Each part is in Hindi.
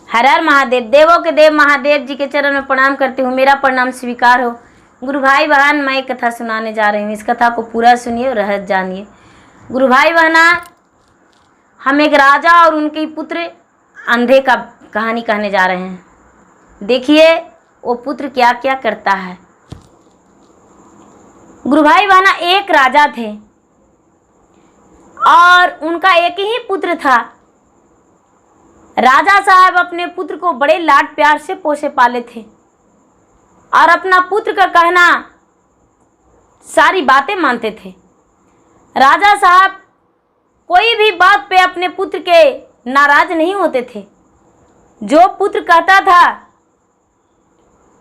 हर हर महादेव। देवों के देव महादेव जी के चरण में प्रणाम करती हूँ। मेरा प्रणाम स्वीकार हो। गुरु भाई बहन, मैं एक कथा सुनाने जा रही हूँ। इस कथा को पूरा सुनिए और रहस्य जानिए। गुरु भाई बहना, हम एक राजा और उनके पुत्र अंधे का कहानी कहने जा रहे हैं। देखिए वो पुत्र क्या क्या करता है। गुरु भाई बहना, एक राजा थे और उनका एक ही पुत्र था। राजा साहब अपने पुत्र को बड़े लाड प्यार से पोसे पाले थे और अपना पुत्र का कहना सारी बातें मानते थे। राजा साहब कोई भी बात पे अपने पुत्र के नाराज नहीं होते थे। जो पुत्र कहता था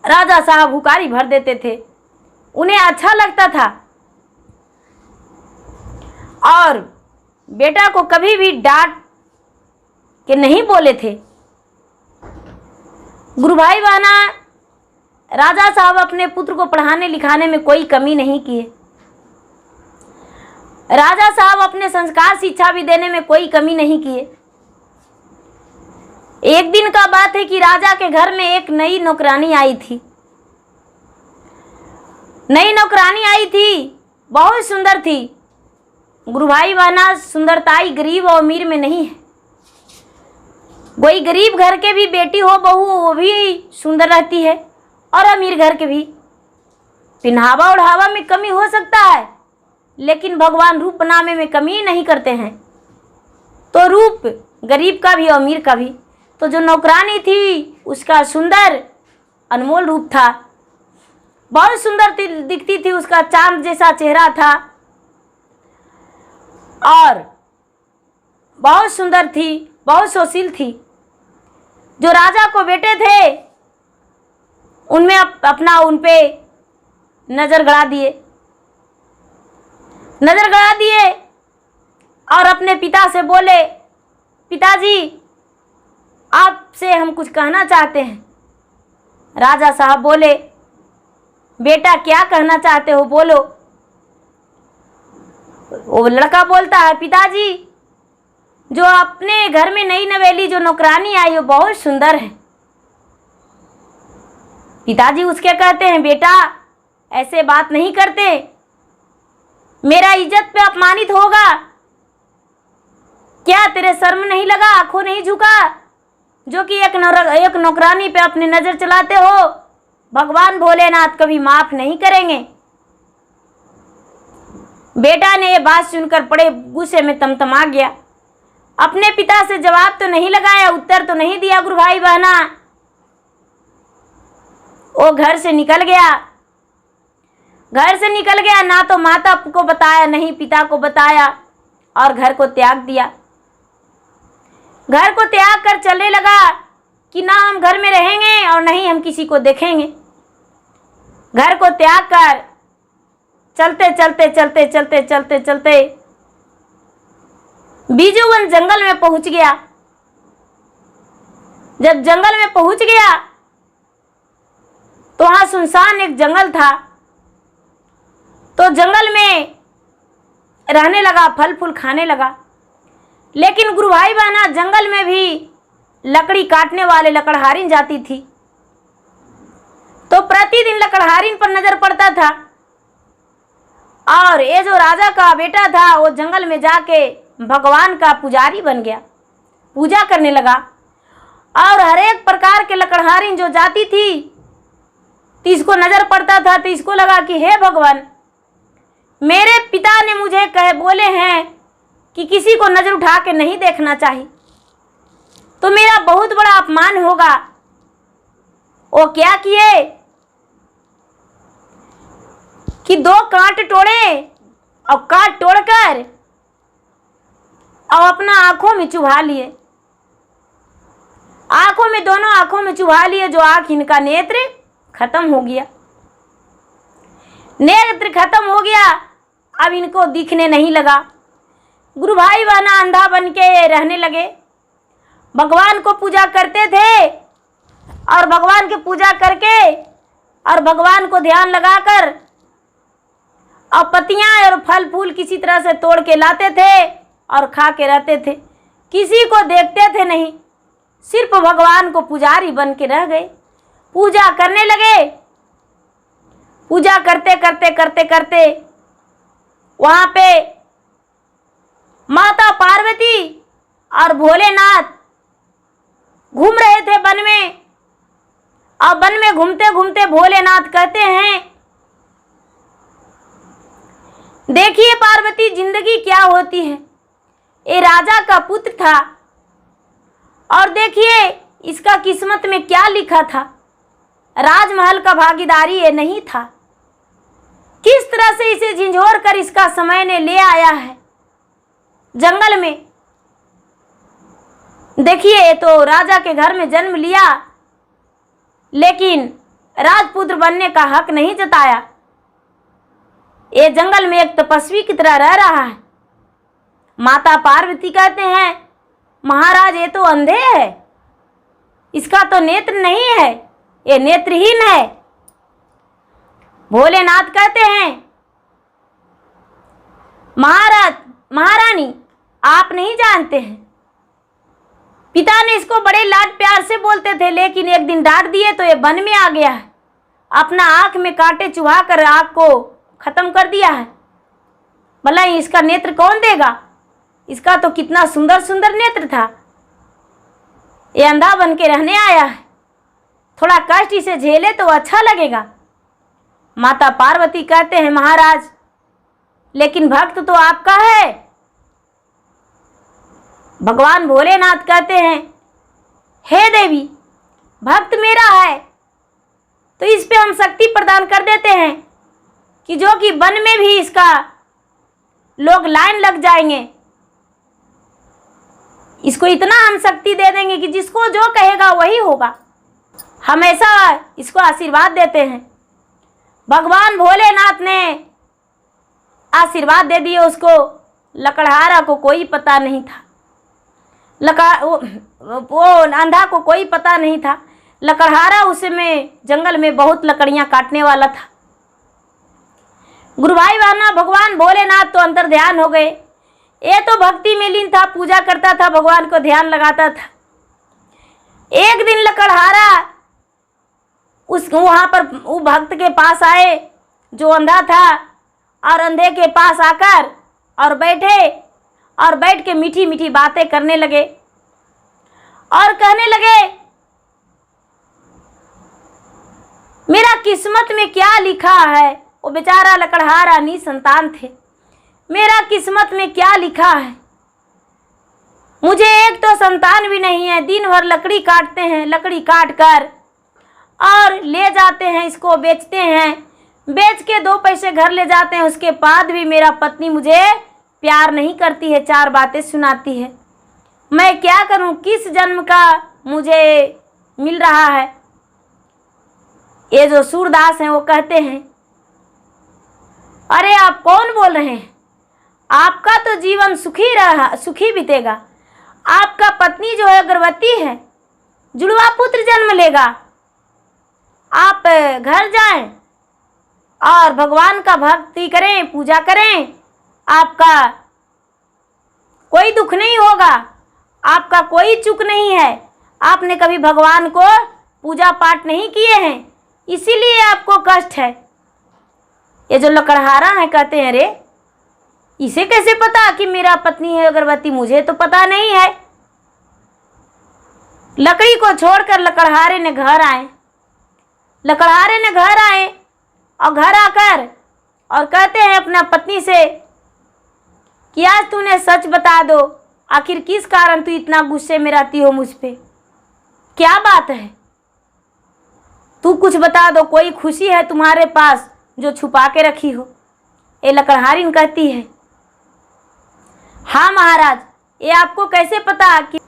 राजा साहब हुकारी भर देते थे। उन्हें अच्छा लगता था और बेटा को कभी भी डांट के नहीं बोले थे। गुरु भाई बहना, राजा साहब अपने पुत्र को पढ़ाने लिखाने में कोई कमी नहीं किए। राजा साहब अपने संस्कार शिक्षा भी देने में कोई कमी नहीं किए। एक दिन का बात है कि राजा के घर में एक नई नौकरानी आई थी। नई नौकरानी आई थी, बहुत सुंदर थी। गुरु भाई बहना, सुंदरताई गरीब और अमीर में नहीं है। कोई गरीब घर के भी बेटी हो बहू, वो भी सुंदर रहती है और अमीर घर के भी। पिन्हावा ओढ़ावा में कमी हो सकता है, लेकिन भगवान रूप बनाने में कमी नहीं करते हैं। तो रूप गरीब का भी और अमीर का भी। तो जो नौकरानी थी उसका सुंदर अनमोल रूप था। बहुत सुंदर दिखती थी, उसका चांद जैसा चेहरा था और बहुत सुंदर थी, बहुत सुशील थी। जो राजा को बेटे थे उनमें उन पे नजर गड़ा दिए और अपने पिता से बोले, पिताजी आपसे हम कुछ कहना चाहते हैं। राजा साहब बोले, बेटा क्या कहना चाहते हो, बोलो। वो लड़का बोलता है, पिताजी जो अपने घर में नई नवेली जो नौकरानी आई वो बहुत सुंदर है। पिताजी उसके कहते हैं, बेटा ऐसे बात नहीं करते, मेरा इज्जत पे अपमानित होगा। क्या तेरे शर्म नहीं लगा, आंखों नहीं झुका, जो कि एक नौकरानी पे अपनी नजर चलाते हो। भगवान भोलेनाथ कभी माफ नहीं करेंगे। बेटा ने ये बात सुनकर बड़े गुस्से में तमतमा गया। अपने पिता से जवाब तो नहीं लगाया, उत्तर तो नहीं दिया। गुरु भाई बहना, वो घर से निकल गया। ना तो माता को बताया, नहीं पिता को बताया और घर को त्याग दिया। घर को त्याग कर चलने लगा कि ना हम घर में रहेंगे और नहीं हम किसी को देखेंगे। घर को त्याग कर चलते बीजूवन जंगल में पहुंच गया। जब जंगल में पहुंच गया तो वहां सुनसान एक जंगल था। तो जंगल में रहने लगा, फल फूल खाने लगा। लेकिन गुरु भाई बहना, जंगल में भी लकड़ी काटने वाले लकड़हारिन जाती थी। तो प्रतिदिन लकड़हारिन पर नजर पड़ता था और ये जो राजा का बेटा था वो जंगल में जाके भगवान का पुजारी बन गया, पूजा करने लगा। और हर एक प्रकार के लकड़हारिन जो जाती थी तो इसको नजर पड़ता था, तो इसको लगा कि हे भगवान, मेरे पिता ने मुझे बोले हैं कि किसी को नजर उठा के नहीं देखना चाहिए, तो मेरा बहुत बड़ा अपमान होगा। वो क्या किए कि 2 कांट तोड़े और काट तोड़कर और अपना आंखों में चुभा लिए। दोनों आंखों में चुभा लिए। जो आंख, इनका नेत्र खत्म हो गया। नेत्र खत्म हो गया, अब इनको दिखने नहीं लगा। गुरु भाई बहना अंधा बन के रहने लगे। भगवान को पूजा करते थे और भगवान की पूजा करके और भगवान को ध्यान लगाकर और पत्तियां और फल फूल किसी तरह से तोड़ के लाते थे और खा के रहते थे। किसी को देखते थे नहीं, सिर्फ भगवान को पुजारी बन के रह गए। पूजा करने लगे। पूजा करते करते करते करते वहां पे माता पार्वती और भोलेनाथ घूम रहे थे वन में। और वन में घूमते घूमते भोलेनाथ कहते हैं, देखिए पार्वती, जिंदगी क्या होती है। ये राजा का पुत्र था और देखिए इसका किस्मत में क्या लिखा था। राजमहल का भागीदारी ये नहीं था। किस तरह से इसे झिंझोर कर इसका समय ने ले आया है जंगल में। देखिए तो राजा के घर में जन्म लिया, लेकिन राजपुत्र बनने का हक नहीं जताया। ये जंगल में एक तपस्वी की तरह रह रहा है। माता पार्वती कहते हैं, महाराज ये तो अंधे है, इसका तो नेत्र नहीं है, ये नेत्रहीन है। भोलेनाथ कहते हैं, महाराज महारानी आप नहीं जानते हैं, पिता ने इसको बड़े लाड प्यार से बोलते थे, लेकिन एक दिन डांट दिए तो ये वन में आ गया है। अपना आंख में कांटे चुभा कर आंख को खत्म कर दिया है। भला इसका नेत्र कौन देगा? इसका तो कितना सुंदर सुंदर नेत्र था। ये अंधा बन के रहने आया है, थोड़ा कष्ट इसे झेले तो अच्छा लगेगा। माता पार्वती कहते हैं, महाराज लेकिन भक्त तो आपका है। भगवान भोलेनाथ कहते हैं, हे देवी, भक्त मेरा है तो इस पे हम शक्ति प्रदान कर देते हैं कि जो कि वन में भी इसका लोग लाइन लग जाएंगे। इसको इतना हम शक्ति दे देंगे कि जिसको जो कहेगा वही होगा। हमेशा इसको आशीर्वाद देते हैं। भगवान भोलेनाथ ने आशीर्वाद दे दिए उसको। लकड़हारा को कोई पता नहीं था, वो अंधा को कोई पता नहीं था। लकड़हारा उसमें जंगल में बहुत लकड़ियां काटने वाला था। गुरु भाई बहना, भगवान भोलेनाथ तो अंतर ध्यान हो गए। ये तो भक्ति में लीन था, पूजा करता था, भगवान को ध्यान लगाता था। एक दिन लकड़हारा वहां पर वो भक्त के पास आए जो अंधा था, और अंधे के पास आकर और बैठे और बैठ के मीठी मीठी बातें करने लगे और कहने लगे, मेरा किस्मत में क्या लिखा है। वो बेचारा लकड़हारा निसंतान थे। मेरा किस्मत में क्या लिखा है, मुझे एक तो संतान भी नहीं है। दिन भर लकड़ी काटते हैं, लकड़ी काट कर और ले जाते हैं, इसको बेचते हैं, बेच के 2 पैसे घर ले जाते हैं। उसके बाद भी मेरा पत्नी मुझे प्यार नहीं करती है, 4 बातें सुनाती है। मैं क्या करूं, किस जन्म का मुझे मिल रहा है। ये जो सूरदास हैं वो कहते हैं, अरे आप कौन बोल रहे हैं, आपका तो जीवन सुखी बीतेगा। आपका पत्नी जो है गर्भवती है, जुड़वा पुत्र जन्म लेगा। आप घर जाएं और भगवान का भक्ति करें, पूजा करें, आपका कोई दुख नहीं होगा, आपका कोई चूक नहीं है। आपने कभी भगवान को पूजा पाठ नहीं किए हैं, इसीलिए आपको कष्ट है। ये जो लकड़हारा है कहते हैं, अरे इसे कैसे पता कि मेरा पत्नी है गर्भवती, मुझे तो पता नहीं है। लकड़ी को छोड़कर लकड़हारे ने घर आए। लकड़हारे ने घर आए और घर आकर और कहते हैं अपना पत्नी से कि आज तूने सच बता दो, आखिर किस कारण तू इतना गुस्से में रहती हो मुझ पे, क्या बात है, तू कुछ बता दो, कोई खुशी है तुम्हारे पास जो छुपा के रखी हो। ये लकड़हारिन कहती है, हाँ महाराज, ये आपको कैसे पता कि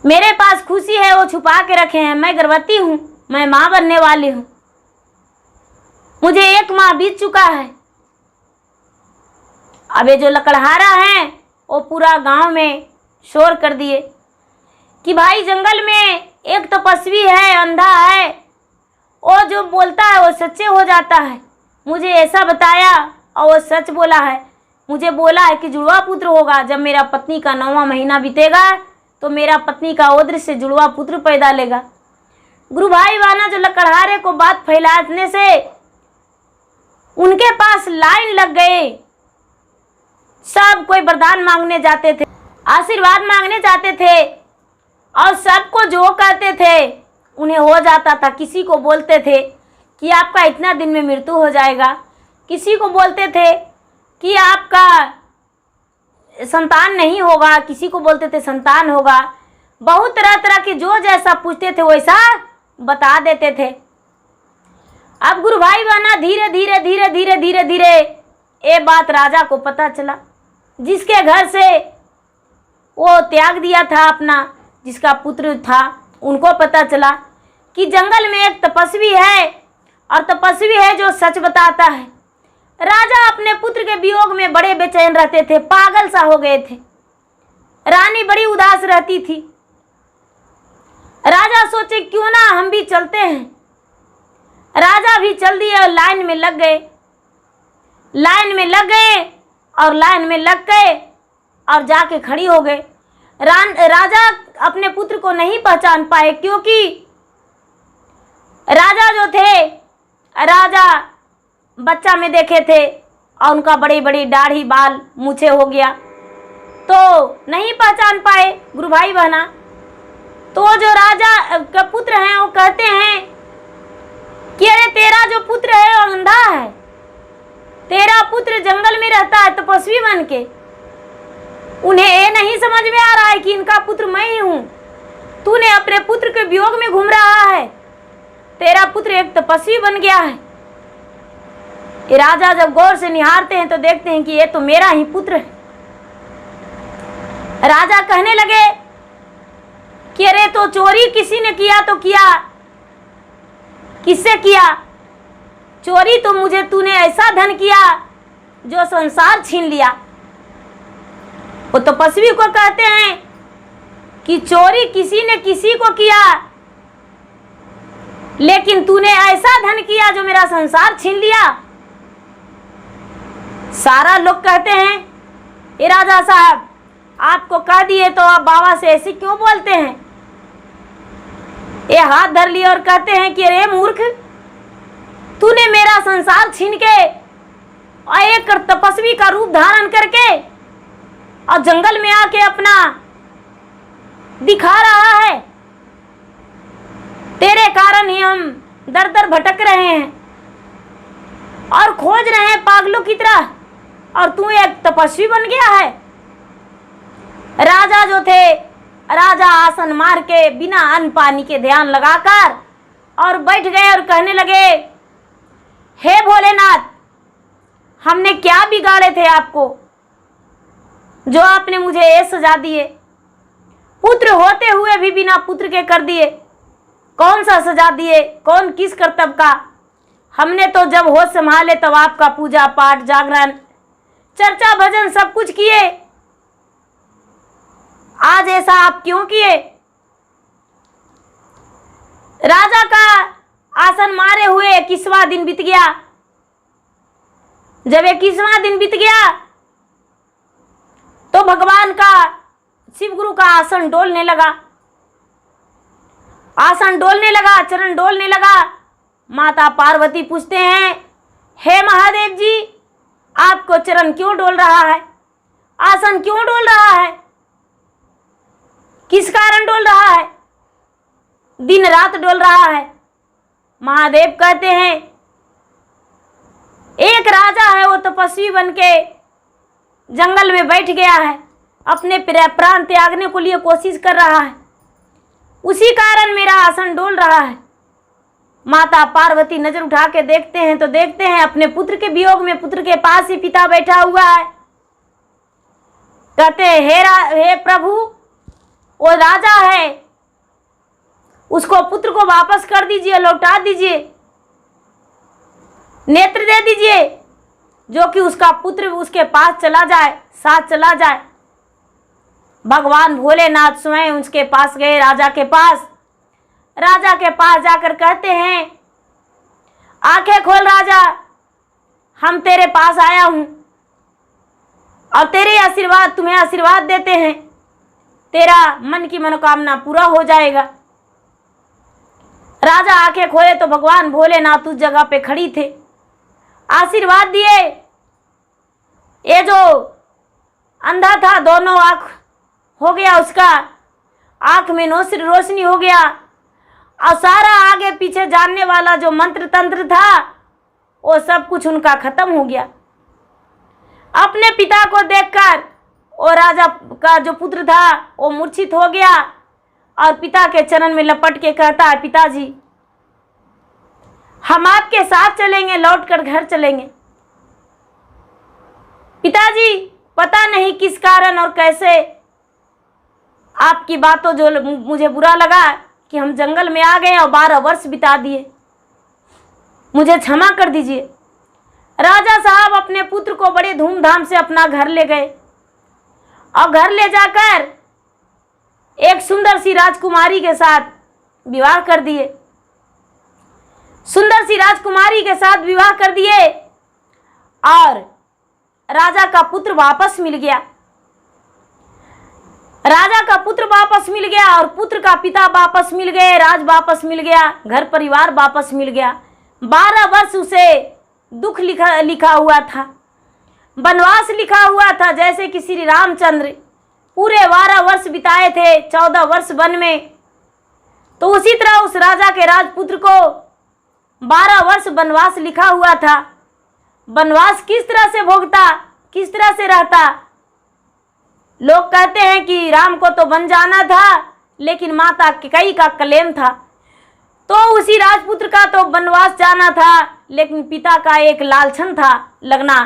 मेरे पास खुशी है, वो छुपा के रखे हैं। मैं गर्भवती हूँ, मैं माँ बनने वाली हूँ, मुझे 1 माह बीत चुका है। अब ये जो लकड़हारा हैं वो पूरा गांव में शोर कर दिए कि भाई जंगल में एक तपस्वी है, अंधा है, वो जो बोलता है वो सच्चे हो जाता है। मुझे ऐसा बताया और वो सच बोला है। मुझे बोला है कि जुड़वा पुत्र होगा। जब मेरा पत्नी का 9वां महीना बीतेगा तो मेरा पत्नी का ओद्र से जुड़वा पुत्र पैदा लेगा। गुरु भाई बहना जो लकड़हारे को बात फैलाने से उनके पास लाइन लग गए। सब कोई वरदान मांगने जाते थे, आशीर्वाद मांगने जाते थे और सबको जो कहते थे उन्हें हो जाता था। किसी को बोलते थे कि आपका इतना दिन में मृत्यु हो जाएगा, किसी को बोलते थे कि आपका संतान नहीं होगा, किसी को बोलते थे संतान होगा। बहुत तरह तरह के जो जैसा पूछते थे वैसा बता देते थे। अब गुरु भाई बहना धीरे धीरे धीरे धीरे धीरे धीरे ये बात राजा को पता चला। जिसके घर से वो त्याग दिया था अपना, जिसका पुत्र था, उनको पता चला कि जंगल में एक तपस्वी है और तपस्वी है जो सच बताता है। राजा अपने पुत्र के वियोग में बड़े बेचैन रहते थे, पागल सा हो गए थे। रानी बड़ी उदास रहती थी। राजा सोचे क्यों ना हम भी चलते हैं। राजा भी चल दिए और लाइन में लग गए। लाइन में लग गए और लाइन में लग गए और जाके खड़ी हो गए। राजा अपने पुत्र को नहीं पहचान पाए, क्योंकि राजा जो थे, राजा बच्चा में देखे थे और उनका बड़ी बड़ी दाढ़ी बाल मूछे हो गया, तो नहीं पहचान पाए गुरु भाई बहना। तो जो राजा का पुत्र हैं वो कहते हैं कि अरे तेरा जो पुत्र है वो अंधा है, तेरा पुत्र जंगल में रहता है तपस्वी बन के। उन्हें ये नहीं समझ में आ रहा है कि इनका पुत्र मैं ही हूँ। तूने अपने पुत्र के वियोग में घूम रहा है, तेरा पुत्र एक तपस्वी बन गया है। ये राजा जब गौर से निहारते हैं तो देखते हैं कि ये तो मेरा ही पुत्र है। राजा कहने लगे कि अरे तो चोरी किसी ने किया तो किया, किससे किया? चोरी तो मुझे तूने ऐसा धन किया जो संसार छीन लिया। वो तपस्वी को कहते हैं कि चोरी किसी ने किसी को किया, लेकिन तूने ऐसा धन किया जो मेरा संसार छीन लिया। सारा लोग कहते हैं ये राजा साहब आपको कह दिए तो आप बाबा से ऐसे क्यों बोलते हैं? ये हाथ धर लिए और कहते हैं कि अरे मूर्ख, तूने मेरा संसार छीन के और एक तपस्वी का रूप धारण करके और जंगल में आके अपना दिखा रहा है। तेरे कारण ही हम दर दर भटक रहे हैं और खोज रहे हैं पागलों की तरह, और तू एक तपस्वी बन गया है। राजा जो थे, राजा आसन मार के बिना अन्न पानी के ध्यान लगाकर और बैठ गए और कहने लगे, हे भोलेनाथ, हमने क्या बिगाड़े थे आपको जो आपने मुझे ये सजा दिए? पुत्र होते हुए भी बिना पुत्र के कर दिए। कौन सा सजा दिए? कौन किस कर्तव्य का? हमने तो जब होश संभाले तब आपका पूजा पाठ, जागरण, चर्चा, भजन सब कुछ किए। आज ऐसा आप क्यों किए? राजा का आसन मारे हुए 21वां दिन बीत गया। जब 21वां दिन बीत गया तो भगवान का, शिव गुरु का आसन डोलने लगा। आसन डोलने लगा, चरण डोलने लगा। माता पार्वती पूछते हैं, हे महादेव जी, आपको चरण क्यों डोल रहा है? आसन क्यों डोल रहा है? किस कारण डोल रहा है? दिन रात डोल रहा है। महादेव कहते हैं, एक राजा है, वो तपस्वी बन के जंगल में बैठ गया है, अपने प्राण त्यागने को लिए कोशिश कर रहा है, उसी कारण मेरा आसन डोल रहा है। माता पार्वती नजर उठा के देखते हैं तो देखते हैं अपने पुत्र के वियोग में पुत्र के पास ही पिता बैठा हुआ है। कहते हैं, हे प्रभु, वो राजा है, उसको पुत्र को वापस कर दीजिए, लौटा दीजिए, नेत्र दे दीजिए, जो कि उसका पुत्र उसके पास चला जाए, साथ चला जाए। भगवान भोलेनाथ स्वयं उसके पास गए, राजा के पास। राजा के पास जाकर कहते हैं, आंखें खोल राजा, हम तेरे पास आया हूं और तेरे आशीर्वाद, तुम्हें आशीर्वाद देते हैं। तेरा मन की मनोकामना पूरा हो जाएगा। राजा आंखें खोले तो भगवान भोलेनाथ उस जगह पे खड़ी थे, आशीर्वाद दिए। ये जो अंधा था दोनों आँख हो गया, उसका आँख में रोशनी हो गया, और सारा आगे पीछे जानने वाला जो मंत्र तंत्र था वो सब कुछ उनका खत्म हो गया। अपने पिता को देखकर वो राजा का जो पुत्र था वो मूर्छित हो गया और पिता के चरण में लपट के कहता है, पिताजी हम आपके साथ चलेंगे, लौटकर घर चलेंगे। पिताजी पता नहीं किस कारण और कैसे आपकी बातों जो मुझे बुरा लगा कि हम जंगल में आ गए और 12 वर्ष बिता दिए, मुझे क्षमा कर दीजिए। राजा साहब अपने पुत्र को बड़े धूमधाम से अपना घर ले गए और घर ले जाकर एक सुंदर सी राजकुमारी के साथ विवाह कर दिए। सुंदर सी राजकुमारी के साथ विवाह कर दिए और राजा का पुत्र वापस मिल गया। राजा का पुत्र वापस मिल गया और पुत्र का पिता वापस मिल गए, राज वापस मिल गया, घर परिवार वापस मिल गया। 12 वर्ष उसे दुख लिखा हुआ था, वनवास लिखा हुआ था, जैसे कि श्री रामचंद्र पूरे 12 वर्ष बिताए थे 14 वर्ष वन में, तो उसी तरह उस राजा के राजपुत्र को 12 वर्ष वनवास लिखा हुआ था। वनवास किस तरह से भोगता, किस तरह से रहता। लोग कहते हैं कि राम को तो वन जाना था, लेकिन माता कैकेयी का क्लेम था, तो उसी राजपुत्र का तो वनवास जाना था, लेकिन पिता का एक लालछन था लगना,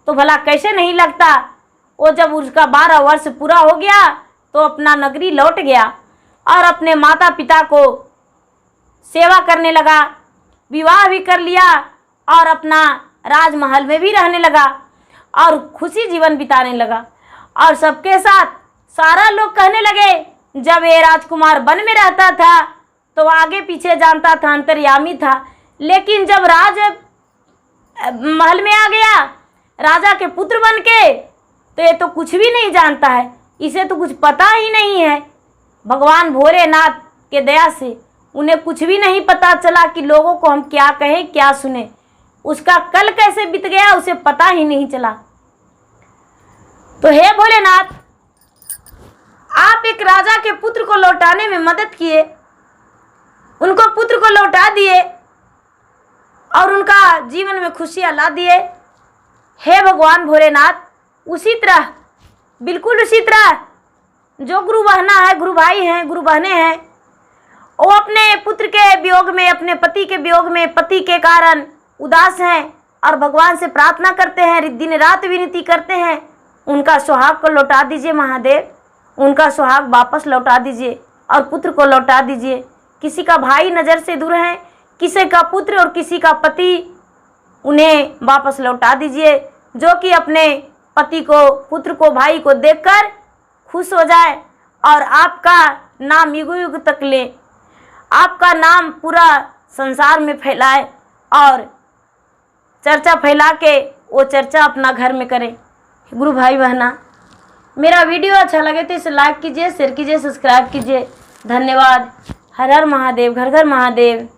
तो भला कैसे नहीं लगता। वो जब उसका 12 वर्ष पूरा हो गया तो अपना नगरी लौट गया और अपने माता पिता को सेवा करने लगा, विवाह भी कर लिया और अपना राजमहल में भी रहने लगा और खुशी जीवन बिताने लगा। और सबके साथ सारा लोग कहने लगे, जब ये राजकुमार वन में रहता था तो आगे पीछे जानता था, अंतर्यामी था, लेकिन जब राज महल में आ गया राजा के पुत्र बन के, तो ये तो कुछ भी नहीं जानता है, इसे तो कुछ पता ही नहीं है। भगवान भोलेनाथ के दया से उन्हें कुछ भी नहीं पता चला कि लोगों को हम क्या कहें क्या सुने, उसका कल कैसे बीत गया उसे पता ही नहीं चला। तो हे भोलेनाथ, आप एक राजा के पुत्र को लौटाने में मदद किए, उनको पुत्र को लौटा दिए और उनका जीवन में खुशियां ला दिए। हे भगवान भोलेनाथ, उसी तरह बिल्कुल उसी तरह जो गुरु बहना है, गुरु भाई हैं, गुरु बहनें हैं, वो अपने पुत्र के वियोग में, अपने पति के वियोग में, पति के कारण उदास हैं और भगवान से प्रार्थना करते हैं, दिन रात विनती करते हैं, उनका सुहाग को लौटा दीजिए महादेव, उनका सुहाग वापस लौटा दीजिए और पुत्र को लौटा दीजिए। किसी का भाई नज़र से दूर है, किसी का पुत्र और किसी का पति, उन्हें वापस लौटा दीजिए, जो कि अपने पति को, पुत्र को, भाई को देखकर खुश हो जाए और आपका नाम युग युग तक ले, आपका नाम पूरा संसार में फैलाए और चर्चा फैला के वो चर्चा अपना घर में करे। गुरु भाई बहना, मेरा वीडियो अच्छा लगे तो इसे लाइक कीजिए, शेयर कीजिए, सब्सक्राइब कीजिए। धन्यवाद। हर हर महादेव, घर घर महादेव।